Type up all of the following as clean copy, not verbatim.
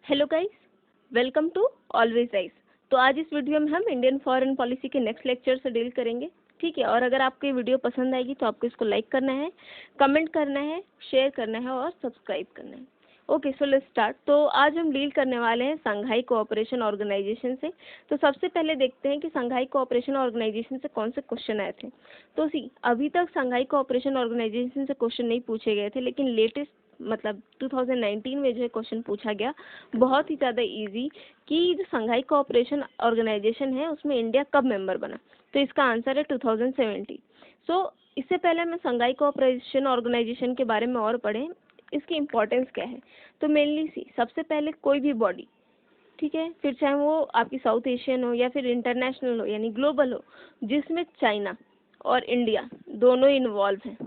Hello guys, welcome to always rise. तो आज इस वीडियो में हम इंडियन फॉरेन पॉलिसी के नेक्स्ट लेक्चर से डील करेंगे। ठीक है, और अगर आपको ये वीडियो पसंद आएगी तो आपको इसको लाइक करना है, कमेंट करना है, शेयर करना है और सब्सक्राइब करना है। Okay, so let's start. तो आज हम डील करने वाले हैं संघाई कोऑपरेशन ऑर्गेनाइजेशन से। तो सबसे पहले देखते हैं कि संघाई कोऑपरेशन ऑर्गेनाइजेशन से कौन से क्वेश्चन आए थे। तो अभी तक संघाई कोऑपरेशन ऑर्गेनाइजेशन से क्वेश्चन नहीं पूछे गए थे, लेकिन लेटेस्ट मतलब 2019 में जो है क्वेश्चन पूछा गया, बहुत ही ज़्यादा इजी, कि जो संघाई कोऑपरेशन ऑर्गेनाइजेशन है उसमें इंडिया कब मेंबर बना। तो इसका आंसर है 2017। इससे पहले हमें संघाई कोऑपरेशन ऑर्गेनाइजेशन के बारे में और पढ़ें, इसकी इम्पोर्टेंस क्या है। तो मेनली सबसे पहले कोई भी बॉडी, ठीक है, फिर चाहे वो आपकी साउथ एशियन हो या फिर इंटरनेशनल हो यानी ग्लोबल हो, जिसमें चाइना और इंडिया दोनों इन्वॉल्व हैं,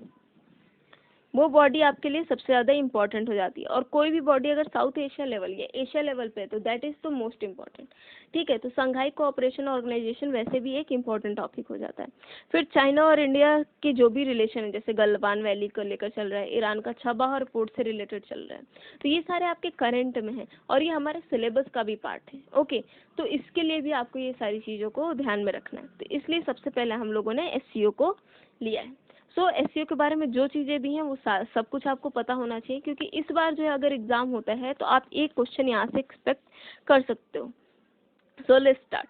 वो बॉडी आपके लिए सबसे ज़्यादा इंपॉर्टेंट हो जाती है। और कोई भी बॉडी अगर साउथ एशिया लेवल या एशिया लेवल पे है तो that is the most important. ठीक है, तो संघाई कोऑपरेशन ऑर्गेनाइजेशन वैसे भी एक इम्पॉर्टेंट टॉपिक हो जाता है। फिर चाइना और इंडिया के जो भी रिलेशन है, जैसे गलवान वैली को लेकर चल रहा है, ईरान का छबाहर पोर्ट से रिलेटेड चल रहा है, तो ये सारे आपके करंट में हैं और ये हमारे सिलेबस का भी पार्ट है। ओके, तो इसके लिए भी आपको ये सारी चीज़ों को ध्यान में रखना है। तो इसलिए सबसे पहले हम लोगों ने एससीओ को लिया है। एससीओ के बारे में जो चीज़ें भी हैं वो सब कुछ आपको पता होना चाहिए, क्योंकि इस बार जो है अगर एग्ज़ाम होता है तो आप एक क्वेश्चन यहाँ से एक्सपेक्ट कर सकते हो। Let's start.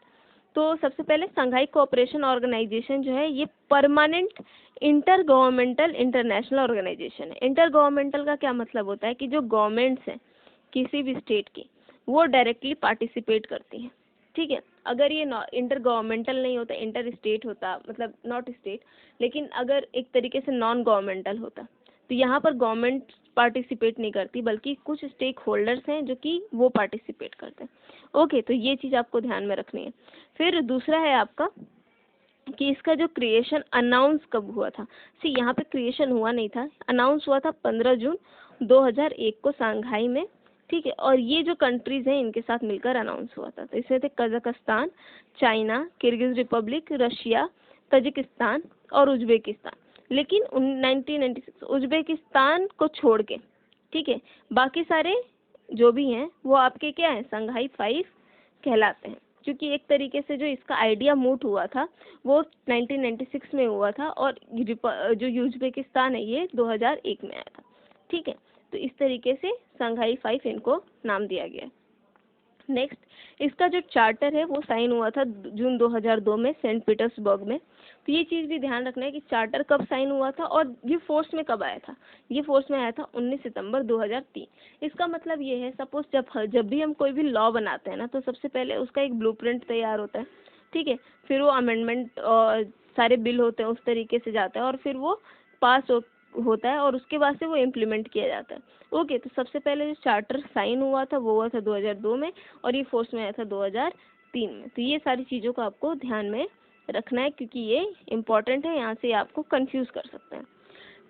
तो सबसे पहले संघाई कोऑपरेशन ऑर्गेनाइजेशन जो है ये permanent intergovernmental international organisation है। इंटर गवर्नमेंटल का क्या मतलब होता है कि जो गवर्नमेंट्स हैं किसी भी स्टेट की, वो डायरेक्टली पार्टिसिपेट करती हैं। ठीक है, अगर ये इंटर गवर्नमेंटल नहीं होता, इंटर स्टेट होता, मतलब नॉट स्टेट, लेकिन अगर एक तरीके से नॉन गवर्नमेंटल होता, तो यहाँ पर गवर्नमेंट पार्टिसिपेट नहीं करती, बल्कि कुछ स्टेक होल्डर्स हैं जो कि वो पार्टिसिपेट करते हैं। ओके, तो ये चीज़ आपको ध्यान में रखनी है। फिर दूसरा है आपका कि इसका जो क्रिएशन अनाउंस कब हुआ था। यहाँ पे क्रिएशन हुआ नहीं था, अनाउंस हुआ था 15 जून 2001 को शंघाई में। ठीक है, और ये जो कंट्रीज हैं इनके साथ मिलकर अनाउंस हुआ था। तो इसमें थे Kazakhstan, China, Kyrgyz Republic, Russia, Tajikistan और उज्बेकिस्तान। लेकिन 1996 उज्बेकिस्तान को छोड़ के, ठीक है, बाकी सारे जो भी हैं वो आपके क्या हैं, संघाई 5 कहलाते हैं। क्योंकि एक तरीके से जो इसका आइडिया मूट हुआ था वो 1996 में हुआ था, और जो उज्बेकिस्तान है ये 2001 में आया था। ठीक है, तो इस तरीके से संघाई 5 इनको नाम दिया गया। नेक्स्ट, इसका जो चार्टर है वो साइन हुआ था जून 2002 में सेंट पीटर्सबर्ग में। तो ये चीज़ भी ध्यान रखना है कि चार्टर कब साइन हुआ था और ये फोर्स में कब आया था। ये फोर्स में आया था 19 सितंबर 2003। इसका मतलब ये है, सपोज जब भी हम कोई भी लॉ बनाते हैं ना, तो सबसे पहले उसका एक ब्लूप्रिंट तैयार होता है। ठीक है, फिर वो अमेंडमेंट और सारे बिल होते हैं उस तरीके से जाता है, और फिर वो पास होता है, और उसके बाद से वो इम्प्लीमेंट किया जाता है। ओके, तो सबसे पहले जो चार्टर साइन हुआ था वो हुआ था 2002 में, और ये फोर्स में आया था 2003 में। तो ये सारी चीज़ों को आपको ध्यान में रखना है, क्योंकि ये इम्पॉर्टेंट है, यहाँ से आपको कंफ्यूज कर सकते हैं।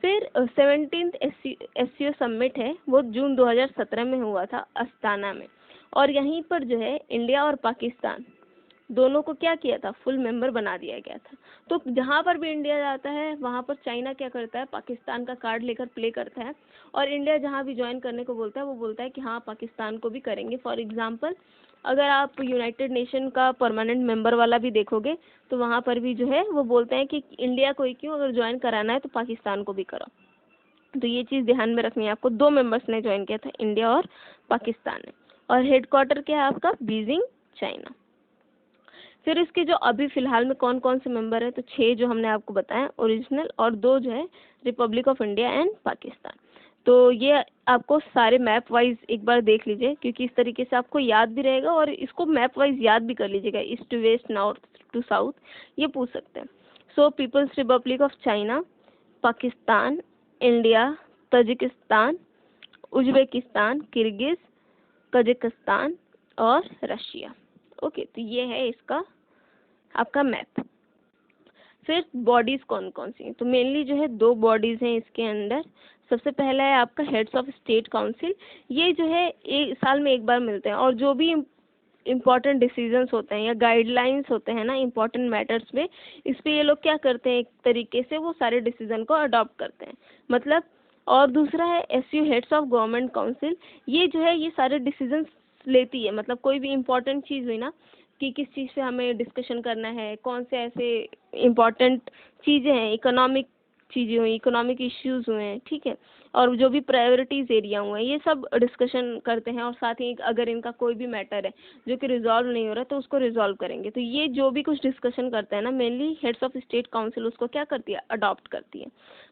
फिर 17th एससीओ समिट है वो जून 2017 में हुआ था अस्ताना में, और यहीं पर जो है इंडिया और पाकिस्तान दोनों को क्या किया था, फुल मेंबर बना दिया गया था। तो जहाँ पर भी इंडिया जाता है वहाँ पर चाइना क्या करता है, पाकिस्तान का कार्ड लेकर प्ले करता है, और इंडिया जहाँ भी ज्वाइन करने को बोलता है वो बोलता है कि हाँ पाकिस्तान को भी करेंगे। फॉर एग्जांपल, अगर आप यूनाइटेड नेशन का परमानेंट मेंबर वाला भी देखोगे तो वहाँ पर भी जो है वो बोलते हैं कि इंडिया को ही क्यों, अगर ज्वाइन कराना है तो पाकिस्तान को भी कराओ। तो ये चीज़ ध्यान में रखनी है आपको। 2 मेंबर्स ने ज्वाइन किया था, इंडिया और पाकिस्तान ने। और हेडक्वार्टर क्या है आपका, बीजिंग, चाइना। फिर इसके जो अभी फिलहाल में कौन कौन से मेंबर है, तो 6 जो हमने आपको बताया ओरिजिनल, और 2 जो है Republic of India and Pakistan. तो ये आपको सारे मैप वाइज एक बार देख लीजिए, क्योंकि इस तरीके से आपको याद भी रहेगा, और इसको मैप वाइज याद भी कर लीजिएगा, east to west, north to south, ये पूछ सकते हैं। People's Republic of China, Pakistan, India, Tajikistan, Uzbekistan, Kyrgyz, Kazakhstan और रशिया। ओके, तो ये है इसका आपका मैप। फिर बॉडीज कौन कौन सी हैं, तो मेनली जो है 2 बॉडीज हैं इसके अंदर। सबसे पहला है आपका हेड्स ऑफ स्टेट काउंसिल। ये जो है एक साल में एक बार मिलते हैं, और जो भी इम्पॉर्टेंट डिसीजंस होते हैं या गाइडलाइंस होते हैं ना इम्पॉर्टेंट मैटर्स में, इस पे ये लोग क्या करते हैं, एक तरीके से वो सारे डिसीजन को अडॉप्ट करते हैं, मतलब। और दूसरा है एसयू हेड्स ऑफ गवर्नमेंट काउंसिल। ये जो है ये सारे डिसीजन लेती है, मतलब कोई भी इम्पोर्टेंट चीज़ हुई ना कि किस चीज़ पे हमें डिस्कशन करना है, कौन से ऐसे इम्पोर्टेंट चीज़ें हैं, इकोनॉमिक चीज़ें हुई, इकोनॉमिक इश्यूज हुए हैं, ठीक है, और जो भी प्रायोरिटीज़ एरिया हुए हैं, ये सब डिस्कशन करते हैं। और साथ ही अगर इनका कोई भी मैटर है जो कि रिजॉल्व नहीं हो रहा तो उसको रिजॉल्व करेंगे। तो ये जो भी कुछ डिस्कशन करते हैं ना, mainly heads of state council उसको क्या करती है, अडॉप्ट करती है।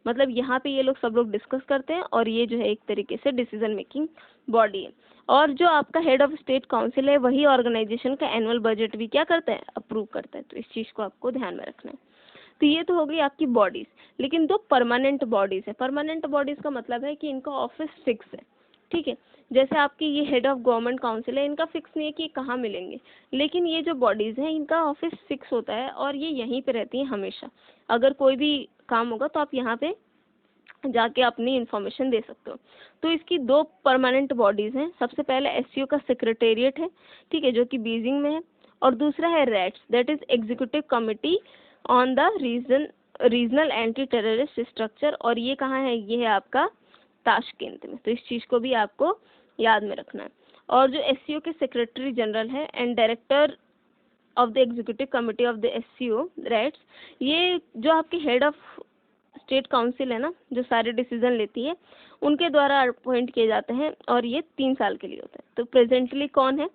मतलब यहाँ पे ये लोग सब लोग डिस्कस करते हैं और ये जो है एक तरीके से डिसीजन मेकिंग बॉडी है। और जो आपका हेड ऑफ स्टेट काउंसिल है वही ऑर्गेनाइजेशन का एनुअल बजट भी क्या करता है, अप्रूव करता है। तो इस चीज़ को आपको ध्यान में रखना है। तो ये तो हो गई आपकी बॉडीज। लेकिन दो परमानेंट बॉडीज है। परमानेंट बॉडीज का मतलब है कि इनका ऑफिस फिक्स है, ठीक है। जैसे आपकी ये हेड ऑफ गवर्नमेंट काउंसिल है, इनका फिक्स नहीं है कि ये कहाँ मिलेंगे, लेकिन ये जो बॉडीज हैं इनका ऑफिस फिक्स होता है और ये यहीं पे रहती हैं हमेशा। अगर कोई भी काम होगा तो आप यहाँ पे जाके अपनी इंफॉर्मेशन दे सकते हो। तो इसकी दो परमानेंट बॉडीज हैं। सबसे पहले एससीओ का सेक्रेटेरिएट है, ठीक है, जो कि बीजिंग में है। और दूसरा है rats, that is executive committee on the regional anti terrorist structure. और ये कहाँ है, ये है आपका ताशकेंत में। तो इस चीज़ को भी आपको याद में रखना है। और जो एससीओ के सेक्रेटरी जनरल है and director of the executive committee of the SCO rats, ये जो आपकी हेड ऑफ स्टेट काउंसिल है ना, जो सारे डिसीजन लेती है, उनके द्वारा अपॉइंट किए जाते हैं और ये 3 साल के लिए होता है। तो प्रेजेंटली कौन है,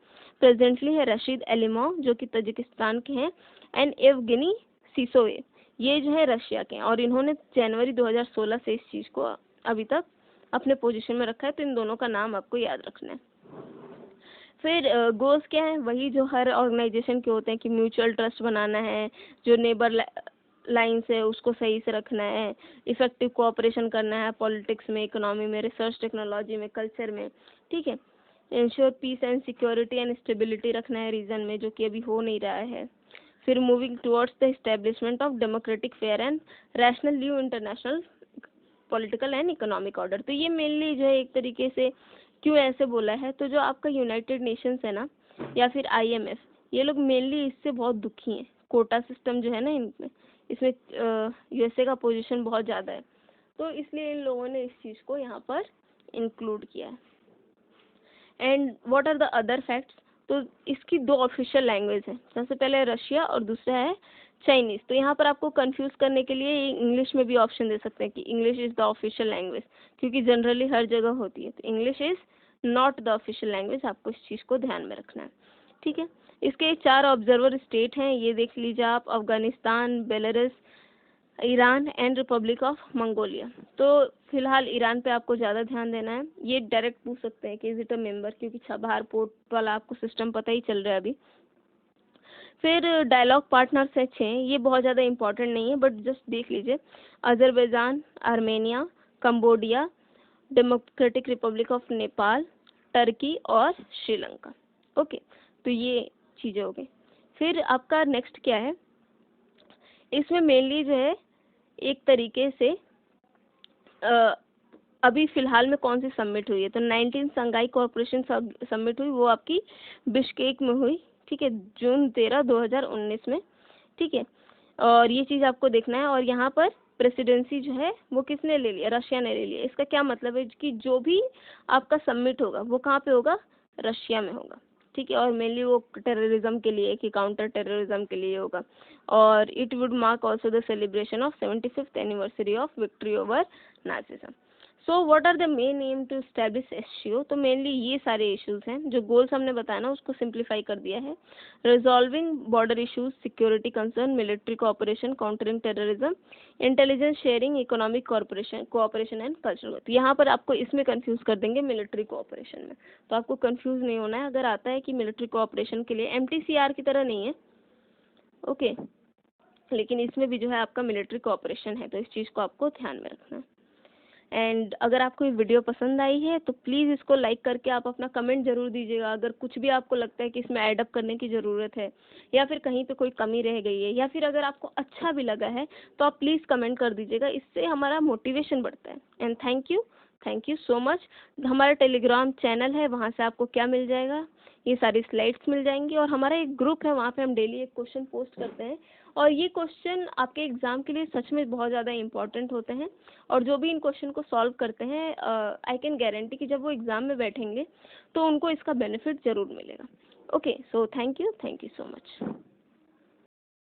प्रेजेंटली है रशीद एलिमोव जो कि तजिकिस्तान के हैं, एंड एवगेनी सिसोवे ये जो है रशिया के हैं। और इन्होंने जनवरी 2016 से इस चीज़ को अभी तक अपने पोजीशन में रखा है। तो इन दोनों का नाम आपको याद रखना है। फिर गोल्स क्या है, वही जो हर ऑर्गेनाइजेशन के होते हैं कि म्यूचुअल ट्रस्ट बनाना है, जो नेबर लाइन्स है उसको सही से रखना है, इफेक्टिव कोऑपरेशन करना है पॉलिटिक्स में, इकोनॉमी में, रिसर्च टेक्नोलॉजी में, कल्चर में, ठीक है। Ensure peace and security and stability रखना है रीजन में, जो कि अभी हो नहीं रहा है। फिर moving towards the establishment of democratic fair and rational new international political and economic order. तो ये मेनली जो है एक तरीके से क्यों ऐसे बोला है, तो जो आपका यूनाइटेड नेशंस है ना या फिर आईएमएफ, ये लोग मेनली इससे बहुत दुखी हैं। कोटा सिस्टम जो है ना इनमें, इसमें यूएसए का पोजीशन बहुत ज़्यादा है, तो इसलिए इन लोगों ने इस चीज़ को यहाँ पर इंक्लूड किया है। And what are the other facts, तो इसकी 2 ऑफिशियल लैंग्वेज हैं। सबसे पहले रशिया और दूसरा है चाइनीज़। तो यहाँ पर आपको कंफ्यूज करने के लिए इंग्लिश में भी ऑप्शन दे सकते हैं कि English is the official language, क्योंकि जनरली हर जगह होती है। तो English is not the official language, आपको इस चीज़ को ध्यान में रखना है, ठीक है। इसके 4 ऑब्जर्वर स्टेट हैं, ये देख लीजिए आप, Afghanistan, Belarus, Iran and Republic of Mongolia. तो फिलहाल ईरान पे आपको ज़्यादा ध्यान देना है। ये डायरेक्ट पूछ सकते हैं कि इज इट अ मेंबर, क्योंकि बाहर पोर्ट वाला आपको सिस्टम पता ही चल रहा है अभी। फिर डायलॉग पार्टनर्स है 6, ये बहुत ज़्यादा इंपॉर्टेंट नहीं है बट जस्ट देख लीजिए, Azerbaijan, Armenia, Cambodia, democratic Republic of Nepal, Turkey और श्रीलंका। ओके, तो ये चीज़ें हो गई। फिर आपका नेक्स्ट क्या है, इसमें मेनली जो है एक तरीके से अभी फिलहाल में कौन सी सबमिट हुई है, तो 19 संघाई कॉरपोरेशन सबमिट हुई, वो आपकी बिश्केक में हुई, ठीक है, जून 13, 2019 में, ठीक है। और ये चीज़ आपको देखना है। और यहाँ पर प्रेसिडेंसी जो है वो किसने ले लिया, रशिया ने ले लिया। इसका क्या मतलब है कि जो भी आपका सबमिट होगा वो कहाँ पे होगा, रशिया में होगा, ठीक है। और मेनली वो टेररिज्म के लिए, कि काउंटर टेररिज्म के लिए होगा। और it would mark also the celebration of 75th anniversary of victory over Nazism. So what are the main aim to establish SCO, तो मेनली ये सारे इश्यूज हैं। जो गोल्स हमने बताया ना उसको सिंप्लीफाई कर दिया है। Resolving border issues, security concern, military cooperation, countering terrorism, intelligence sharing, economic cooperation and cultural growth. यहाँ पर आपको इसमें कंफ्यूज कर देंगे मिलिट्री कोऑपरेशन में, तो आपको कंफ्यूज नहीं होना है। अगर आता है कि मिलिट्री कोऑपरेशन के लिए एमटीसीआर की तरह नहीं है, ओके, लेकिन इसमें भी जो है आपका मिलिट्री कोऑपरेशन है, तो इस चीज़ को आपको ध्यान में रखना है। एंड अगर आपको ये वीडियो पसंद आई है तो प्लीज़ इसको लाइक करके आप अपना कमेंट ज़रूर दीजिएगा। अगर कुछ भी आपको लगता है कि इसमें ऐड अप करने की ज़रूरत है या फिर कहीं पे कोई कमी रह गई है, या फिर अगर आपको अच्छा भी लगा है तो आप प्लीज़ कमेंट कर दीजिएगा, इससे हमारा मोटिवेशन बढ़ता है। And thank you so much. हमारा टेलीग्राम चैनल है, वहाँ से आपको क्या मिल जाएगा, ये सारी स्लाइड्स मिल जाएंगी। और हमारा एक ग्रुप है, वहाँ पे हम डेली एक क्वेश्चन पोस्ट करते हैं और ये क्वेश्चन आपके एग्ज़ाम के लिए सच में बहुत ज़्यादा इंपॉर्टेंट होते हैं। और जो भी इन क्वेश्चन को सॉल्व करते हैं, आई कैन गारंटी कि जब वो एग्ज़ाम में बैठेंगे तो उनको इसका बेनिफिट ज़रूर मिलेगा। Okay, so thank you so much.